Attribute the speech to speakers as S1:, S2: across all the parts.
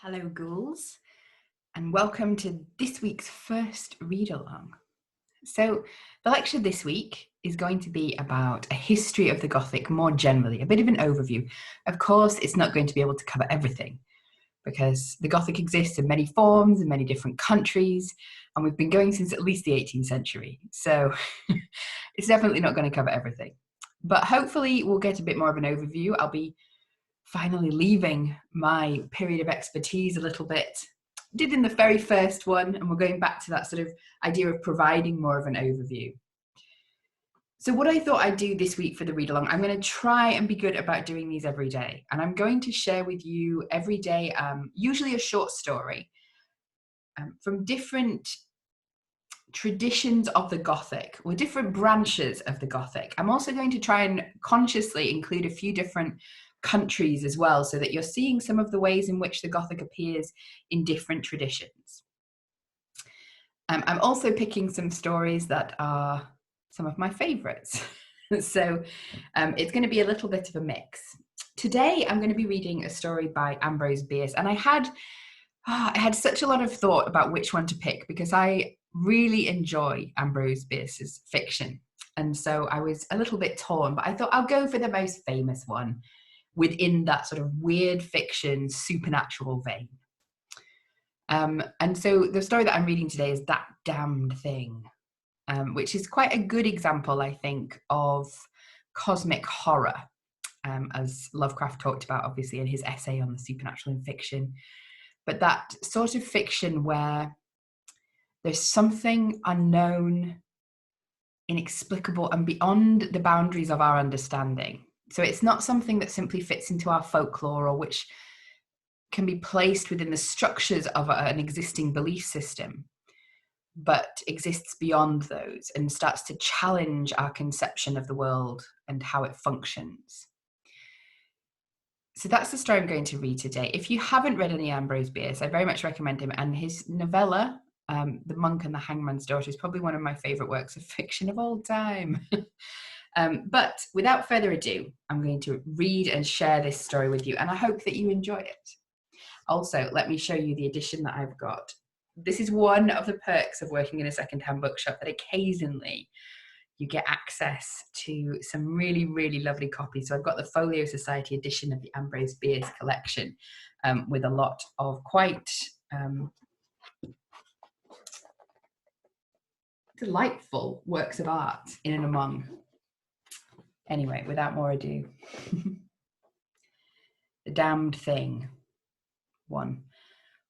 S1: Hello, ghouls, and welcome to this week's first read-along. So the lecture this week is going to be about a history of the Gothic more generally, a bit of an overview. Of course, it's not going to be able to cover everything because the Gothic exists in many forms in many different countries, and we've been going since at least the 18th century. So it's definitely not going to cover everything. But hopefully we'll get a bit more of an overview. I'll be finally leaving my period of expertise a little bit. Did in the very first one, and we're going back to that sort of idea of providing more of an overview. So what I thought I'd do this week for the read along, I'm going to try and be good about doing these every day. And I'm going to share with you every day, usually a short story from different traditions of the Gothic or different branches of the Gothic. I'm also going to try and consciously include a few different countries as well, so that you're seeing some of the ways in which the Gothic appears in different traditions. I'm also picking some stories that are some of my favorites. So it's going to be a little bit of a mix. Today, I'm going to be reading a story by Ambrose Bierce, and I had such a lot of thought about which one to pick because I really enjoy Ambrose Bierce's fiction. And so I was a little bit torn, but I thought I'll go for the most famous one within that sort of weird fiction, supernatural vein. And so the story that I'm reading today is That Damned Thing, which is quite a good example, I think, of cosmic horror, as Lovecraft talked about, obviously, in his essay on the supernatural in fiction. But that sort of fiction where there's something unknown, inexplicable, and beyond the boundaries of our understanding. So it's not something that simply fits into our folklore or which can be placed within the structures of an existing belief system, but exists beyond those and starts to challenge our conception of the world and how it functions. So that's the story I'm going to read today. If you haven't read any Ambrose Bierce, I very much recommend him. And his novella, The Monk and the Hangman's Daughter, is probably one of my favourite works of fiction of all time. But without further ado, I'm going to read and share this story with you, and I hope that you enjoy it. Also, let me show you the edition that I've got. This is one of the perks of working in a secondhand bookshop, that occasionally you get access to some really, really lovely copies. So I've got the Folio Society edition of the Ambrose Bierce collection, with a lot of quite delightful works of art in and among. Anyway, without more ado. The Damned Thing. 1.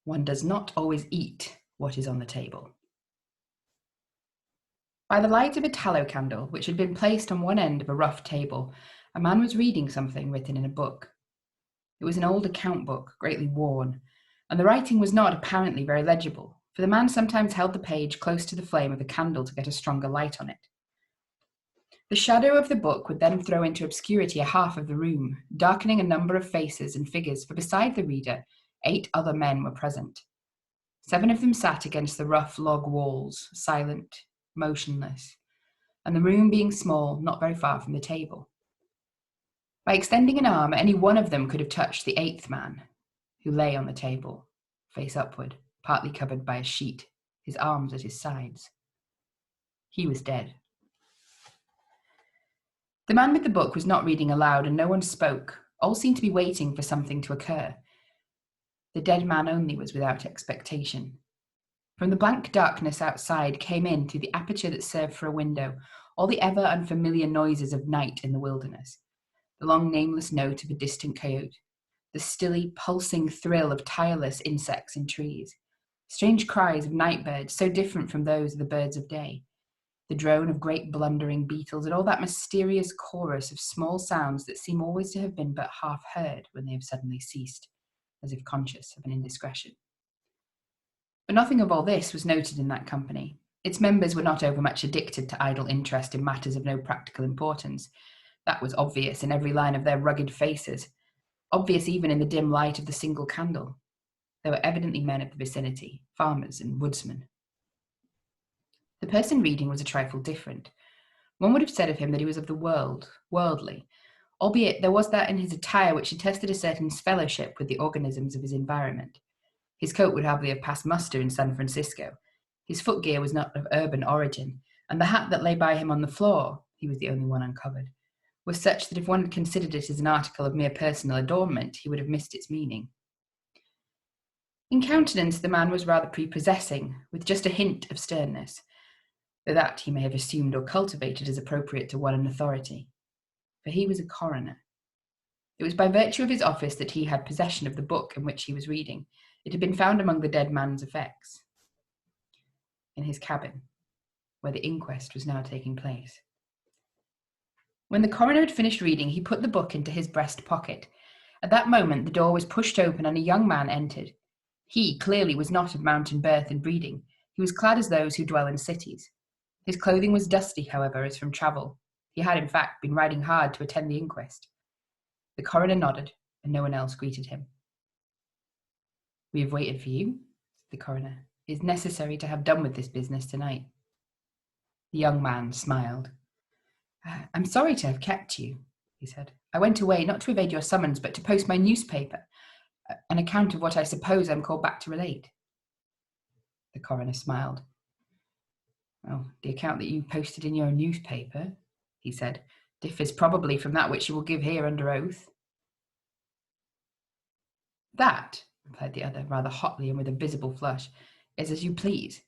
S1: One does not always eat what is on the table. By the light of a tallow candle, which had been placed on one end of a rough table, a man was reading something written in a book. It was an old account book, greatly worn, and the writing was not apparently very legible, for the man sometimes held the page close to the flame of the candle to get a stronger light on it. The shadow of the book would then throw into obscurity a half of the room, darkening a number of faces and figures, for beside the reader, 8 other men were present. 7 of them sat against the rough log walls, silent, motionless, and the room being small, not very far from the table. By extending an arm, any one of them could have touched the 8th man, who lay on the table, face upward, partly covered by a sheet, his arms at his sides. He was dead. The man with the book was not reading aloud, and no one spoke. All seemed to be waiting for something to occur. The dead man only was without expectation. From the blank darkness outside came in, through the aperture that served for a window, all the ever unfamiliar noises of night in the wilderness. The long nameless note of a distant coyote, the stilly, pulsing thrill of tireless insects in trees, strange cries of night birds so different from those of the birds of day, the drone of great blundering beetles, and all that mysterious chorus of small sounds that seem always to have been but half heard when they have suddenly ceased, as if conscious of an indiscretion. But nothing of all this was noted in that company. Its members were not overmuch addicted to idle interest in matters of no practical importance. That was obvious in every line of their rugged faces, obvious even in the dim light of the single candle. They were evidently men of the vicinity, farmers and woodsmen. The person reading was a trifle different. One would have said of him that he was of the world, worldly, albeit there was that in his attire which attested a certain fellowship with the organisms of his environment. His coat would hardly have passed muster in San Francisco. His footgear was not of urban origin, and the hat that lay by him on the floor, he was the only one uncovered, was such that if one had considered it as an article of mere personal adornment, he would have missed its meaning. In countenance, the man was rather prepossessing, with just a hint of sternness, though that he may have assumed or cultivated as appropriate to one in authority. For he was a coroner. It was by virtue of his office that he had possession of the book in which he was reading. It had been found among the dead man's effects in his cabin, where the inquest was now taking place. When the coroner had finished reading, he put the book into his breast pocket. At that moment, the door was pushed open and a young man entered. He, clearly, was not of mountain birth and breeding. He was clad as those who dwell in cities. His clothing was dusty, however, as from travel. He had, in fact, been riding hard to attend the inquest. The coroner nodded, and no one else greeted him. "We have waited for you," said the coroner. "It is necessary to have done with this business tonight." The young man smiled. "I'm sorry to have kept you," he said. "I went away not to evade your summons, but to post my newspaper, an account of what I suppose I'm called back to relate." The coroner smiled. "Well, the account that you posted in your newspaper," he said, "differs probably from that which you will give here under oath." "That," replied the other, rather hotly and with a visible flush, "is as you please.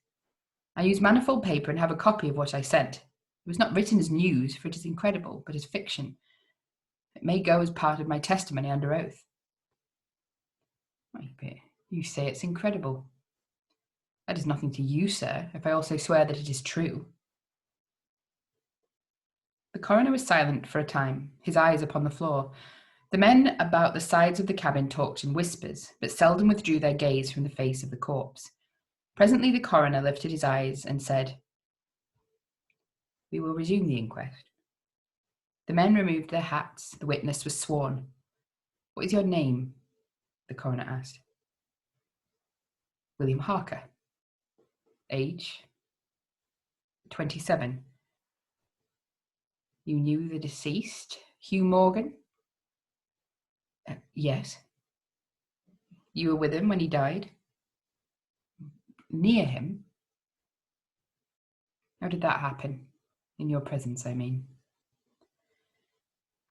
S1: I use manifold paper and have a copy of what I sent. It was not written as news, for it is incredible, but as fiction. It may go as part of my testimony under oath." "But you say it's incredible." "That is nothing to you, sir, if I also swear that it is true." The coroner was silent for a time, his eyes upon the floor. The men about the sides of the cabin talked in whispers, but seldom withdrew their gaze from the face of the corpse. Presently the coroner lifted his eyes and said, "We will resume the inquest." The men removed their hats. The witness was sworn. "What is your name?" the coroner asked. "William Harker." "Age?" 27. "You knew the deceased, Hugh Morgan?" "Yes." "You were with him when he died?" "Near him." "How did that happen? In your presence, I mean."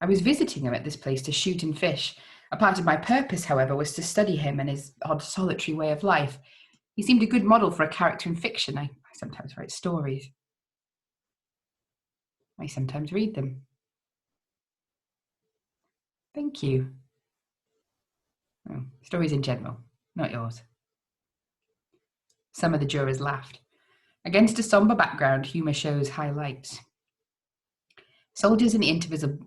S1: "I was visiting him at this place to shoot and fish. A part of my purpose, however, was to study him and his odd solitary way of life. He seemed a good model for a character in fiction. I sometimes write stories." "I sometimes read them." "Thank you." "Oh, stories in general, not yours." Some of the jurors laughed. Against a somber background, humour shows high lights. Soldiers in the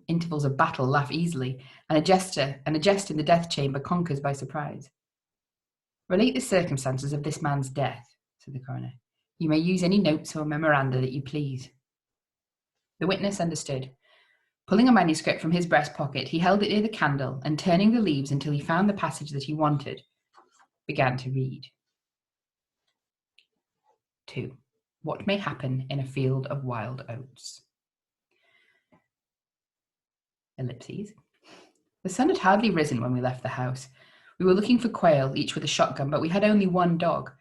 S1: intervals of battle laugh easily, and a jest in the death chamber conquers by surprise. "Relate the circumstances of this man's death," said the coroner. "You may use any notes or memoranda that you please." The witness understood. Pulling a manuscript from his breast pocket, he held it near the candle and, turning the leaves until he found the passage that he wanted, began to read. 2. What may happen in a field of wild oats. Ellipses. The sun had hardly risen when we left the house. We were looking for quail, each with a shotgun, but we had only one dog.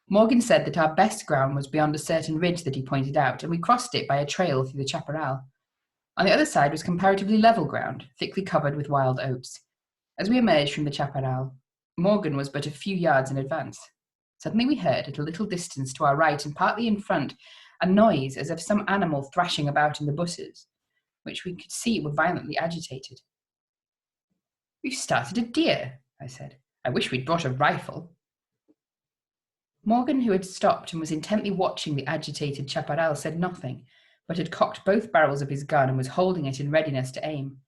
S1: Morgan said that our best ground was beyond a certain ridge that he pointed out, and we crossed it by a trail through the chaparral. On the other side was comparatively level ground, thickly covered with wild oats. As we emerged from the chaparral, Morgan was but a few yards in advance. Suddenly we heard, at a little distance to our right and partly in front, a noise as of some animal thrashing about in the bushes, which we could see were violently agitated. "We've started a deer," I said. "I wish we'd brought a rifle." Morgan, who had stopped and was intently watching the agitated chaparral, said nothing, but had cocked both barrels of his gun and was holding it in readiness to aim.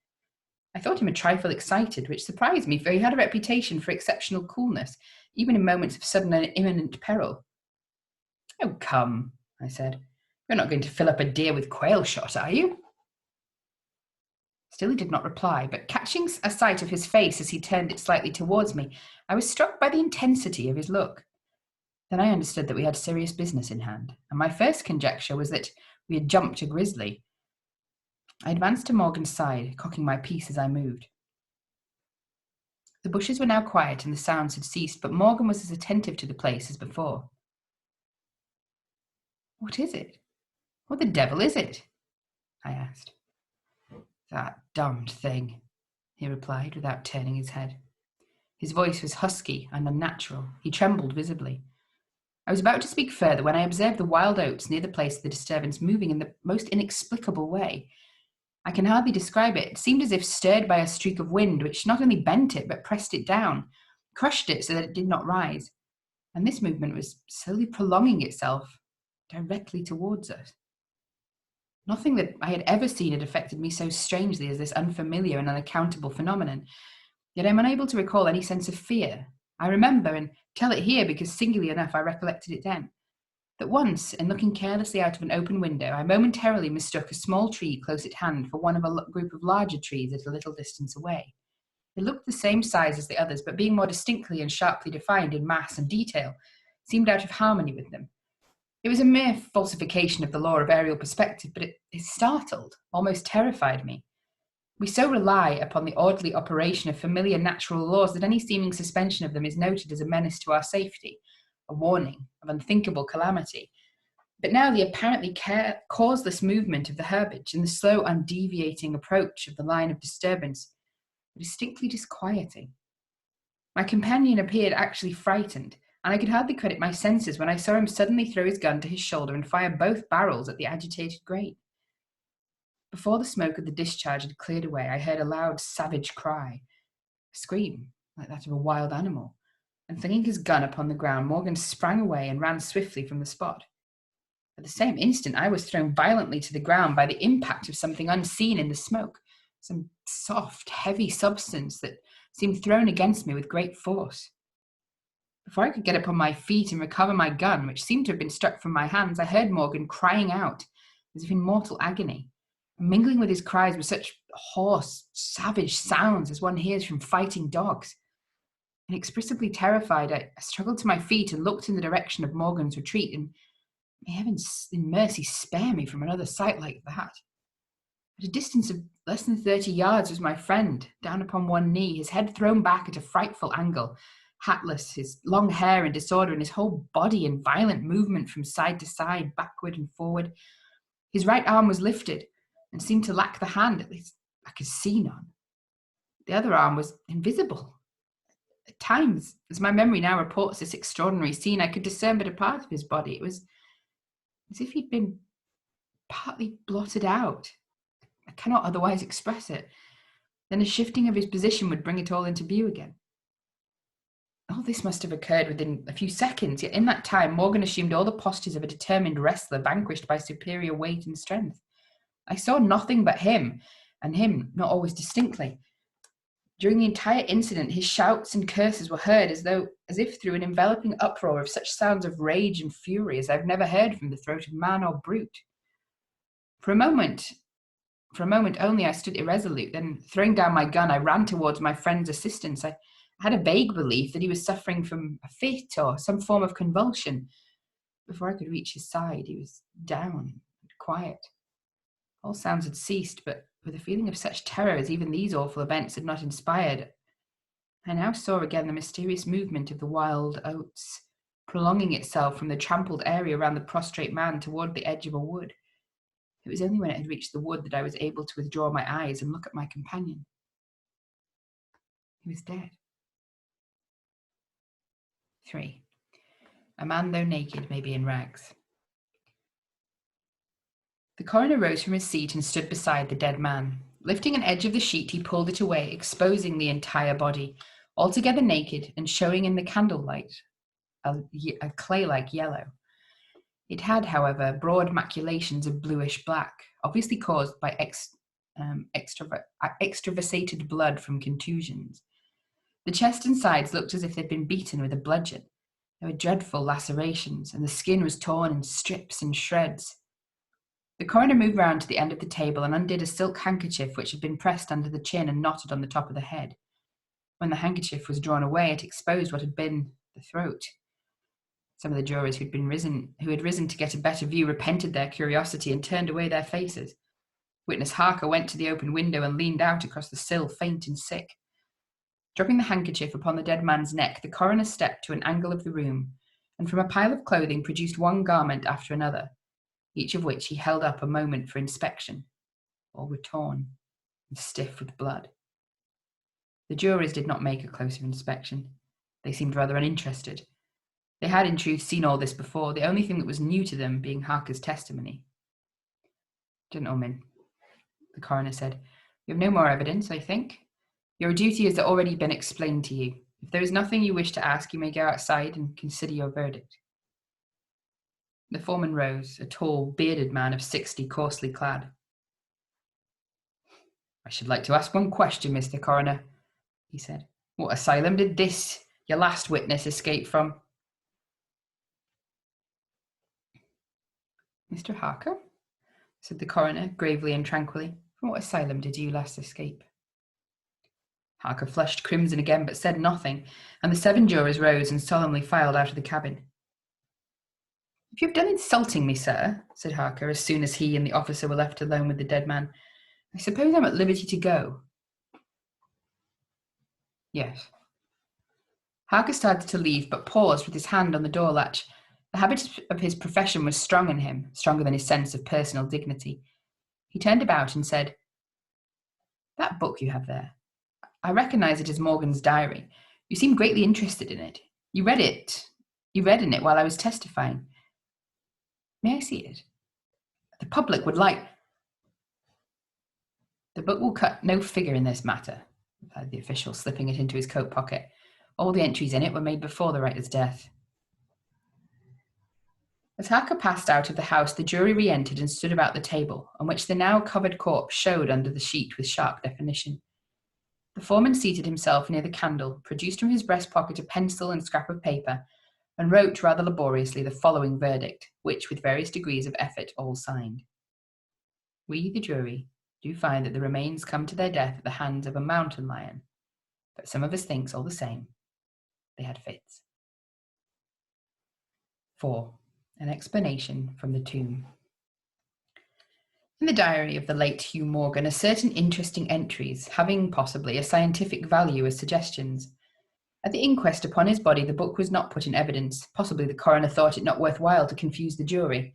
S1: I thought him a trifle excited, which surprised me, for he had a reputation for exceptional coolness, even in moments of sudden and imminent peril. "Oh, come," I said. "You're not going to fill up a deer with quail shot, are you?" Still he did not reply, but catching a sight of his face as he turned it slightly towards me, I was struck by the intensity of his look. Then I understood that we had serious business in hand, and my first conjecture was that we had jumped a grizzly. I advanced to Morgan's side, cocking my piece as I moved. The bushes were now quiet and the sounds had ceased, but Morgan was as attentive to the place as before. "What is it? What the devil is it?" I asked. "That damned thing," he replied without turning his head. His voice was husky and unnatural. He trembled visibly. I was about to speak further when I observed the wild oats near the place of the disturbance moving in the most inexplicable way. I can hardly describe it. It seemed as if stirred by a streak of wind, which not only bent it, but pressed it down, crushed it so that it did not rise. And this movement was slowly prolonging itself directly towards us. Nothing that I had ever seen had affected me so strangely as this unfamiliar and unaccountable phenomenon. Yet I'm unable to recall any sense of fear. I remember, and tell it here because singularly enough I recollected it then, that once, in looking carelessly out of an open window, I momentarily mistook a small tree close at hand for one of a group of larger trees at a little distance away. They looked the same size as the others, but being more distinctly and sharply defined in mass and detail, seemed out of harmony with them. It was a mere falsification of the law of aerial perspective, but it startled, almost terrified me. We so rely upon the orderly operation of familiar natural laws that any seeming suspension of them is noted as a menace to our safety, a warning of unthinkable calamity. But now the apparently causeless movement of the herbage and the slow undeviating approach of the line of disturbance were distinctly disquieting. My companion appeared actually frightened, and I could hardly credit my senses when I saw him suddenly throw his gun to his shoulder and fire both barrels at the agitated grape. Before the smoke of the discharge had cleared away, I heard a loud, savage cry, a scream like that of a wild animal, and flinging his gun upon the ground, Morgan sprang away and ran swiftly from the spot. At the same instant, I was thrown violently to the ground by the impact of something unseen in the smoke, some soft, heavy substance that seemed thrown against me with great force. Before I could get upon my feet and recover my gun, which seemed to have been struck from my hands, I heard Morgan crying out, as if in mortal agony. Mingling with his cries were such hoarse, savage sounds as one hears from fighting dogs. Inexpressibly terrified, I struggled to my feet and looked in the direction of Morgan's retreat, and may heaven in mercy spare me from another sight like that. At a distance of less than 30 yards was my friend, down upon one knee, his head thrown back at a frightful angle, hatless, his long hair in disorder, and his whole body in violent movement from side to side, backward and forward. His right arm was lifted, and seemed to lack the hand, at least I could see none. The other arm was invisible. At times, as my memory now reports this extraordinary scene, I could discern but a part of his body. It was as if he'd been partly blotted out. I cannot otherwise express it. Then a shifting of his position would bring it all into view again. All this must have occurred within a few seconds, yet in that time Morgan assumed all the postures of a determined wrestler vanquished by superior weight and strength. I saw nothing but him, and him not always distinctly. During the entire incident, his shouts and curses were heard as if through an enveloping uproar of such sounds of rage and fury as I've never heard from the throat of man or brute. For a moment only, I stood irresolute. Then, throwing down my gun, I ran towards my friend's assistance. I had a vague belief that he was suffering from a fit or some form of convulsion. Before I could reach his side, he was down and quiet. All sounds had ceased, but with a feeling of such terror as even these awful events had not inspired, I now saw again the mysterious movement of the wild oats, prolonging itself from the trampled area around the prostrate man toward the edge of a wood. It was only when it had reached the wood that I was able to withdraw my eyes and look at my companion. He was dead. 3. A man, though naked, may be in rags. The coroner rose from his seat and stood beside the dead man. Lifting an edge of the sheet, he pulled it away, exposing the entire body, altogether naked and showing in the candlelight a clay-like yellow. It had, however, broad maculations of bluish black, obviously caused by extravasated blood from contusions. The chest and sides looked as if they'd been beaten with a bludgeon. There were dreadful lacerations, and the skin was torn in strips and shreds. The coroner moved round to the end of the table and undid a silk handkerchief which had been pressed under the chin and knotted on the top of the head. When the handkerchief was drawn away, it exposed what had been the throat. Some of the jurors who had risen to get a better view repented their curiosity and turned away their faces. Witness Harker went to the open window and leaned out across the sill, faint and sick. Dropping the handkerchief upon the dead man's neck, the coroner stepped to an angle of the room, and from a pile of clothing produced one garment after another, each of which he held up a moment for inspection. All were torn and stiff with blood. The jurors did not make a closer inspection. They seemed rather uninterested. They had, in truth, seen all this before, the only thing that was new to them being Harker's testimony. "Gentlemen," the coroner said, "you have no more evidence, I think. Your duty has already been explained to you. If there is nothing you wish to ask, you may go outside and consider your verdict." The foreman rose, a tall, bearded man of 60, coarsely clad. "I should like to ask one question, Mr. Coroner," he said. "What asylum did this, your last witness, escape from?" "Mr. Harker," said the coroner, gravely and tranquilly, "from what asylum did you last escape?" Harker flushed crimson again, but said nothing, and the 7 jurors rose and solemnly filed out of the cabin. "If you have done insulting me, sir," said Harker, as soon as he and the officer were left alone with the dead man, "I suppose I'm at liberty to go." "Yes." Harker started to leave, but paused with his hand on the door latch. The habit of his profession was strong in him, stronger than his sense of personal dignity. He turned about and said, "That book you have there, I recognize it as Morgan's diary. You seem greatly interested in it. You read in it while I was testifying. May I see it? The public would like—" "The book will cut no figure in this matter," replied the official, slipping it into his coat pocket. "All the entries in it were made before the writer's death." As Harker passed out of the house, the jury re-entered and stood about the table, on which the now covered corpse showed under the sheet with sharp definition. The foreman seated himself near the candle, produced from his breast pocket a pencil and scrap of paper, and wrote rather laboriously the following verdict, which, with various degrees of effort, all signed. "We, the jury, do find that the remains come to their death at the hands of a mountain lion, but some of us thinks, all the same, they had fits." 4. An explanation from the tomb. In the diary of the late Hugh Morgan are certain interesting entries, having possibly a scientific value as suggestions. At the inquest upon his body, the book was not put in evidence. Possibly the coroner thought it not worthwhile to confuse the jury.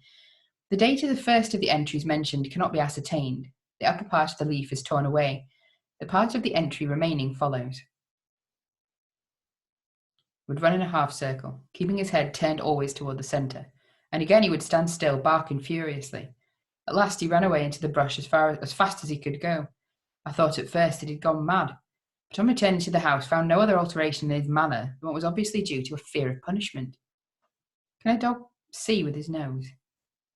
S1: The date of the first of the entries mentioned cannot be ascertained. The upper part of the leaf is torn away. The part of the entry remaining follows. Would run in a half circle, keeping his head turned always toward the centre, and again he would stand still, barking furiously. At last he ran away into the brush as fast as he could go. I thought at first that he'd gone mad, but on returning to the house found no other alteration in his manner than what was obviously due to a fear of punishment. Can a dog see with his nose?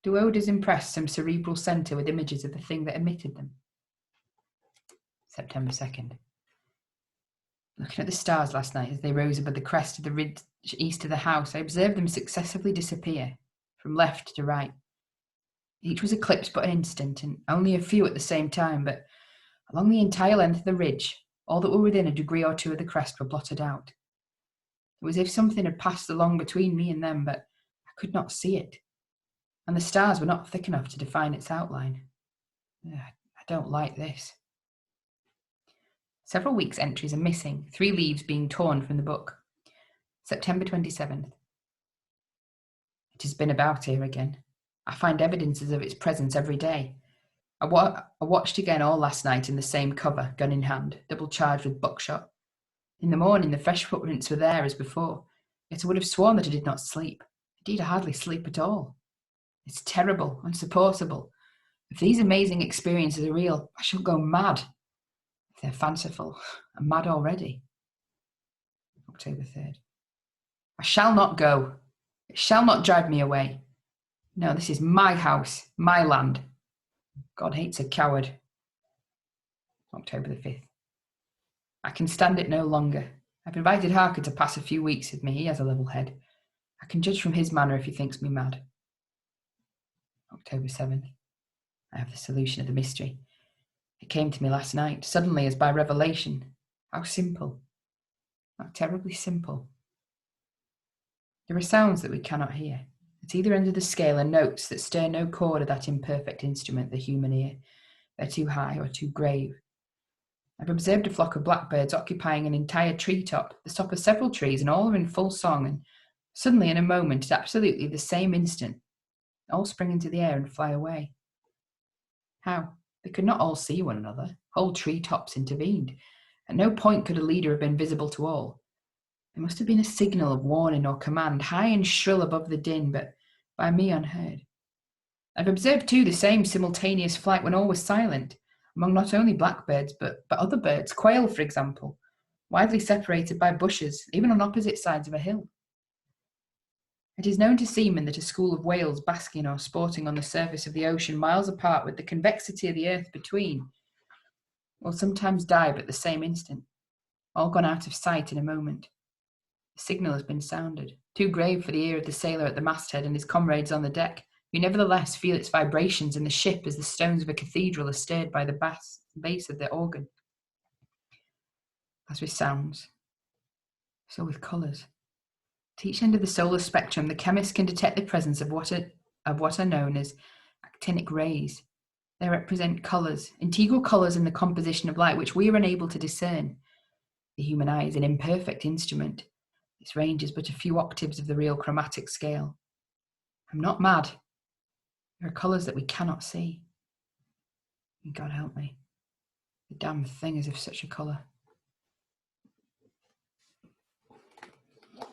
S1: Do odours impress some cerebral centre with images of the thing that emitted them? September 2nd. Looking at the stars last night as they rose above the crest of the ridge east of the house, I observed them successively disappear, from left to right. Each was eclipsed but an instant, and only a few at the same time, but along the entire length of the ridge, all that were within a degree or two of the crest were blotted out. It was as if something had passed along between me and them, but I could not see it, and the stars were not thick enough to define its outline. I don't like this. Several weeks' entries are missing, 3 leaves being torn from the book. September 27th. It has been about here again. I find evidences of its presence every day. I watched again all last night in the same cover, gun in hand, double charged with buckshot. In the morning, the fresh footprints were there as before, yet I would have sworn that I did not sleep. Indeed, I hardly sleep at all. It's terrible, unsupportable. If these amazing experiences are real, I shall go mad. If they're fanciful, I'm mad already. October 3rd. I shall not go. It shall not drive me away. No, this is my house, my land. God hates a coward. October the 5th. I can stand it no longer. I've invited Harker to pass a few weeks with me. He has a level head. I can judge from his manner if he thinks me mad. October 7th. I have the solution of the mystery. It came to me last night, suddenly as by revelation. How simple. How terribly simple. There are sounds that we cannot hear. At either end of the scale are notes that stir no chord of that imperfect instrument, the human ear. They're too high or too grave. I've observed a flock of blackbirds occupying an entire treetop, the top of several trees, and all are in full song, and suddenly, in a moment, at absolutely the same instant, all spring into the air and fly away. How? They could not all see one another. Whole treetops intervened. At no point could a leader have been visible to all. There must have been a signal of warning or command, high and shrill above the din, but by me unheard. I've observed too the same simultaneous flight when all was silent, among not only blackbirds, but other birds, quail for example, widely separated by bushes, even on opposite sides of a hill. It is known to seamen that a school of whales basking or sporting on the surface of the ocean miles apart with the convexity of the earth between will sometimes dive at the same instant, all gone out of sight in a moment. The signal has been sounded, too grave for the ear of the sailor at the masthead and his comrades on the deck, who nevertheless feel its vibrations in the ship as the stones of a cathedral are stirred by the bass of the organ. As with sounds, so with colours. At each end of the solar spectrum, the chemist can detect the presence of what are known as actinic rays. They represent colours, integral colours in the composition of light, which we are unable to discern. The human eye is an imperfect instrument. Its range is but a few octaves of the real chromatic scale. I'm not mad. There are colours that we cannot see. And God help me. The damn thing is of such a colour.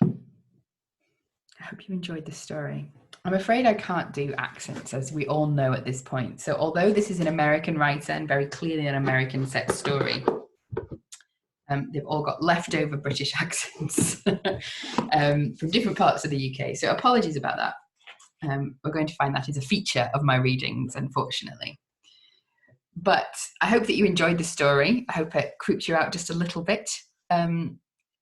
S1: I hope you enjoyed this story. I'm afraid I can't do accents, as we all know at this point. So although this is an American writer and very clearly an American set story, they've all got leftover British accents from different parts of the UK. So apologies about that. We're going to find that is a feature of my readings, unfortunately. But I hope that you enjoyed the story. I hope it creeps you out just a little bit.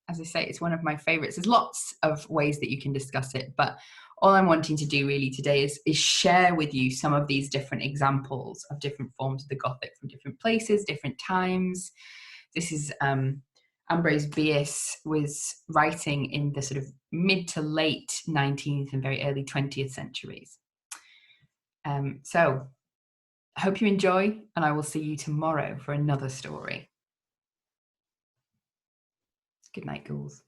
S1: As I say, it's one of my favourites. There's lots of ways that you can discuss it, but all I'm wanting to do really today is share with you some of these different examples of different forms of the Gothic from different places, different times. This is Ambrose Bierce was writing in the sort of mid to late 19th and very early 20th centuries. So I hope you enjoy, and I will see you tomorrow for another story. Good night, ghouls.